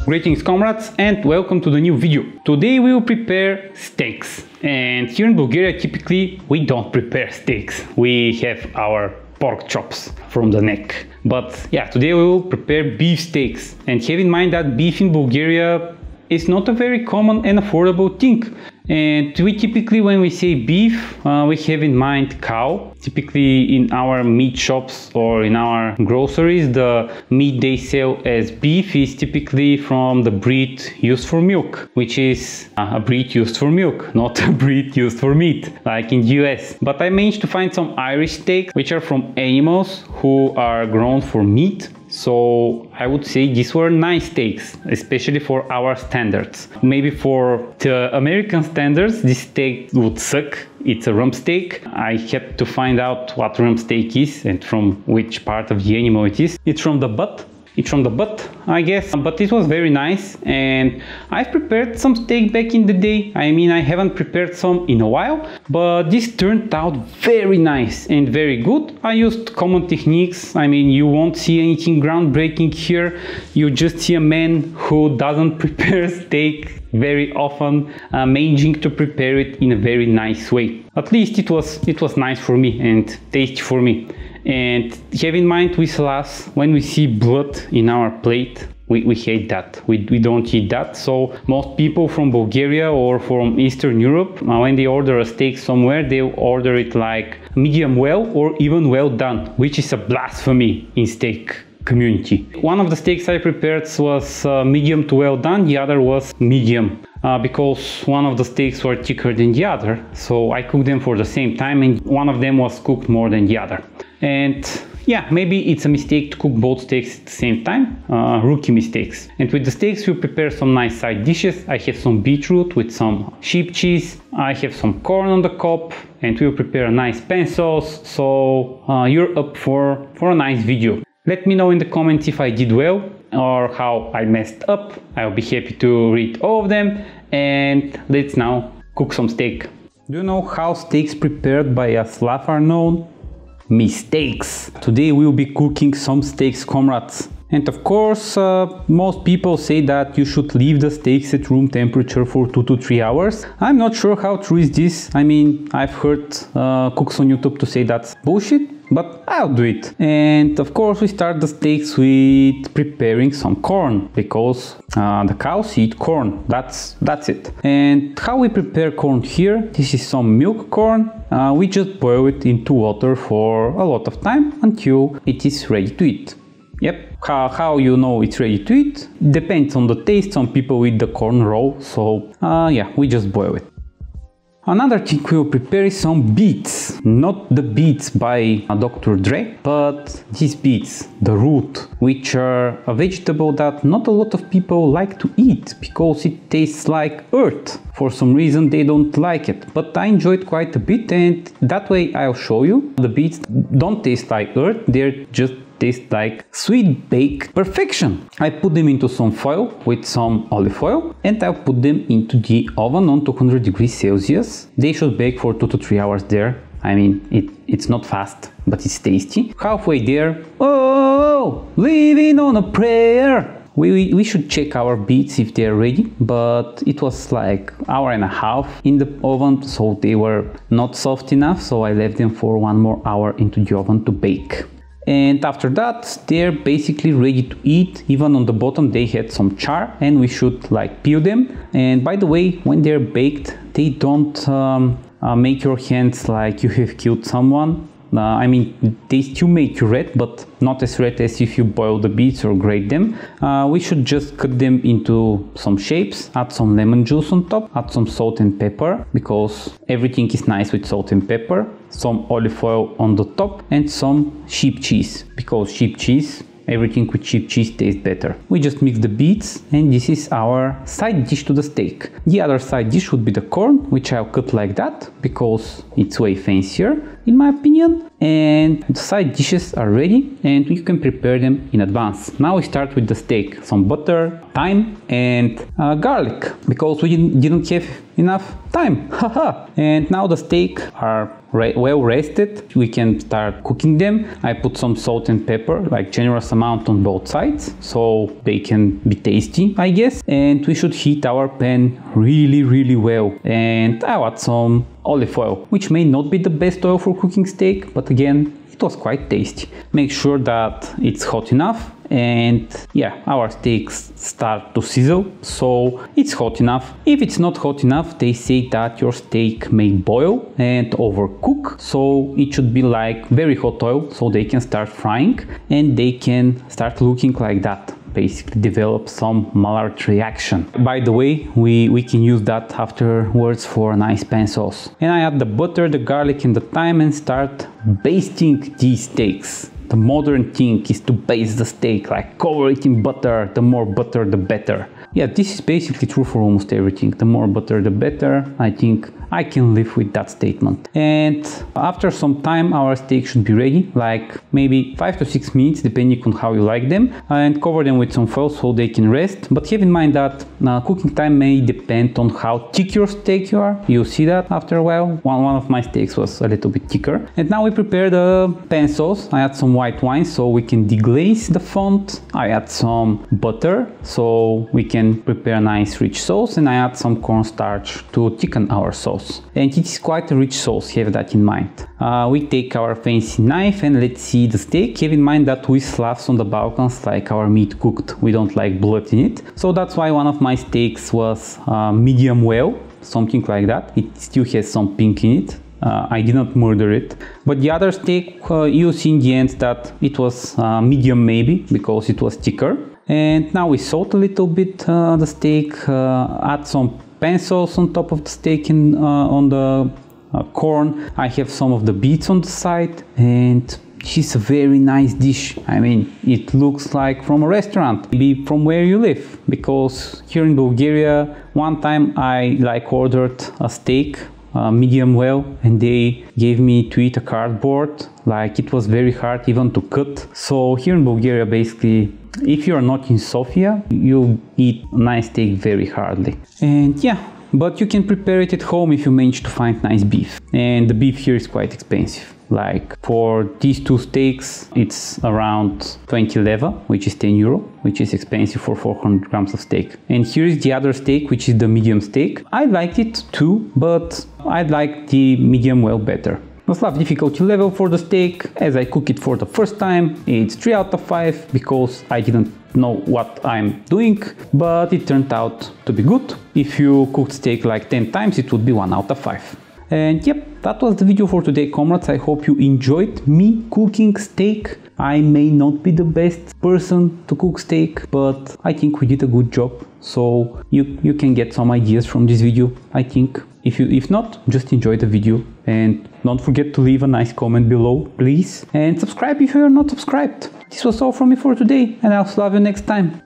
Greetings comrades and welcome to the new video. Today we will prepare steaks, and here in Bulgaria typically we don't prepare steaks. We have our pork chops from the neck. But yeah, today we will prepare beef steaks, and have in mind that beef in Bulgaria is not a very common and affordable thing. And we typically, when we say beef, we have in mind cow. Typically in our meat shops or in our groceries, the meat they sell as beef is typically from the breed used for milk, which is a breed used for milk, not a breed used for meat, like in the US. But I managed to find some Irish steaks, which are from animals who are grown for meat. So I would say these were nice steaks, especially for our standards. Maybe for the American standards, this steak would suck. It's a rump steak. I had to find out what rump steak is and from which part of the animal it is. It's from the butt. It's from the butt, I guess, but it was very nice, and I've prepared some steak back in the day. I mean, I haven't prepared some in a while, but this turned out very nice and very good. I used common techniques. I mean, you won't see anything groundbreaking here. You just see a man who doesn't prepare steak very often, managing to prepare it in a very nice way. At least it was nice for me and tasty for me. And have in mind, with Slavs, when we see blood in our plate, we hate that. We don't eat that. So most people from Bulgaria or from Eastern Europe, when they order a steak somewhere, they order it like medium well or even well done, which is a blasphemy in steak community. One of the steaks I prepared was medium to well done, the other was medium. Because one of the steaks were thicker than the other, so I cooked them for the same time, and one of them was cooked more than the other. And yeah, maybe it's a mistake to cook both steaks at the same time, rookie mistakes. And with the steaks we'll prepare some nice side dishes. I have some beetroot with some sheep cheese, I have some corn on the cob, and we'll prepare a nice pan sauce, so you're up for a nice video. Let me know in the comments if I did well or how I messed up. I'll be happy to read all of them, and let's now cook some steak. Do you know how steaks prepared by a Slav are known? Mistakes. Today we'll be cooking some steaks, comrades. And of course, most people say that you should leave the steaks at room temperature for 2 to 3 hours. I'm not sure how true is this. I mean, I've heard cooks on YouTube to say that's bullshit, but I'll do it. And of course we start the steaks with preparing some corn, because the cows eat corn. That's it. And how we prepare corn here, this is some milk corn. We just boil it into water for a lot of time until it is ready to eat. Yep. How you know it's ready to eat? Depends on the taste. Some people eat the corn raw, so yeah, we just boil it. Another thing we will prepare is some beets. Not the beets by Dr. Dre, but these beets, the root, which are a vegetable that not a lot of people like to eat because it tastes like earth. For some reason they don't like it, but I enjoy it quite a bit, and that way I'll show you. The beets don't taste like earth, they're just taste like sweet baked perfection. I put them into some foil with some olive oil, and I'll put them into the oven on 200 degrees Celsius. They should bake for 2 to 3 hours there. I mean, it's not fast, but it's tasty. Halfway there, oh, living on a prayer. We should check our beets if they're ready, but it was like an hour and a half in the oven, so they were not soft enough, so I left them for 1 more hour into the oven to bake. And after that, they're basically ready to eat. Even on the bottom they had some char, and we should like peel them. And by the way, when they're baked, they don't make your hands like you have killed someone. I mean, they still make you red, but not as red as if you boil the beets or grate them. We should just cut them into some shapes, add some lemon juice on top, add some salt and pepper, because everything is nice with salt and pepper, some olive oil on the top, and some sheep cheese, because sheep cheese, everything with sheep cheese tastes better. We just mix the beets, and this is our side dish to the steak. The other side dish would be the corn, which I'll cut like that, because it's way fancier. in my opinion. And the side dishes are ready and you can prepare them in advance. Now we start with the steak. Some butter, thyme and garlic, because we didn't have enough time. Haha! And now the steak are well rested. We can start cooking them. I put some salt and pepper, like generous amount on both sides, so they can be tasty, I guess. And we should heat our pan really well. And I'll add some olive oil, which may not be the best oil for cooking steak, but again, it was quite tasty. Make sure that it's hot enough, and yeah, our steaks start to sizzle, so it's hot enough. If it's not hot enough, they say that your steak may boil and overcook, so it should be like very hot oil, so they can start frying and they can start looking like that. Basically develop some Maillard reaction. By the way, we can use that afterwards for a nice pan sauce. And I add the butter, the garlic and the thyme and start basting these steaks. The modern thing is to baste the steak, like cover it in butter. The more butter, the better. Yeah, this is basically true for almost everything. The more butter, the better. I think I can live with that statement. And after some time, our steak should be ready, like maybe 5 to 6 minutes, depending on how you like them, and cover them with some foil so they can rest. But have in mind that cooking time may depend on how thick your steak you are. You'll see that after a while. One of my steaks was a little bit thicker. And now we prepare the pan sauce. I add some white wine so we can deglaze the font. I add some butter so we can prepare a nice rich sauce, and I add some cornstarch to thicken our sauce. And it is quite a rich sauce, have that in mind. We take our fancy knife and let's see the steak. Have in mind that we Slavs on the Balkans like our meat cooked. We don't like blood in it. So that's why one of my steaks was medium well, something like that. It still has some pink in it. I did not murder it. But the other steak, you see in the end that it was medium maybe, because it was thicker. And now we salt a little bit the steak, add some pan sauce on top of the steak and on the corn. I have some of the beets on the side, and this is a very nice dish. I mean, it looks like from a restaurant, maybe from where you live, because here in Bulgaria, one time I ordered a steak medium well, and they gave me to eat a cardboard, like it was very hard even to cut. So here in Bulgaria, basically, if you are not in Sofia, you eat nice steak very hardly. And yeah, but you can prepare it at home if you manage to find nice beef. And the beef here is quite expensive. Like for these two steaks, it's around 20 leva, which is 10 euro, which is expensive for 400 grams of steak. And here is the other steak, which is the medium steak. I liked it too, but I like the medium well better. The Slav difficulty level for the steak, as I cook it for the first time, it's 3 out of 5, because I didn't know what I'm doing, but it turned out to be good. If you cooked steak like 10 times, it would be 1 out of 5. And yep, that was the video for today, comrades. I hope you enjoyed me cooking steak. I may not be the best person to cook steak, but I think we did a good job. So you can get some ideas from this video, I think. If not, just enjoy the video and don't forget to leave a nice comment below, please. And subscribe if you are not subscribed. This was all from me for today, and I'll see you next time.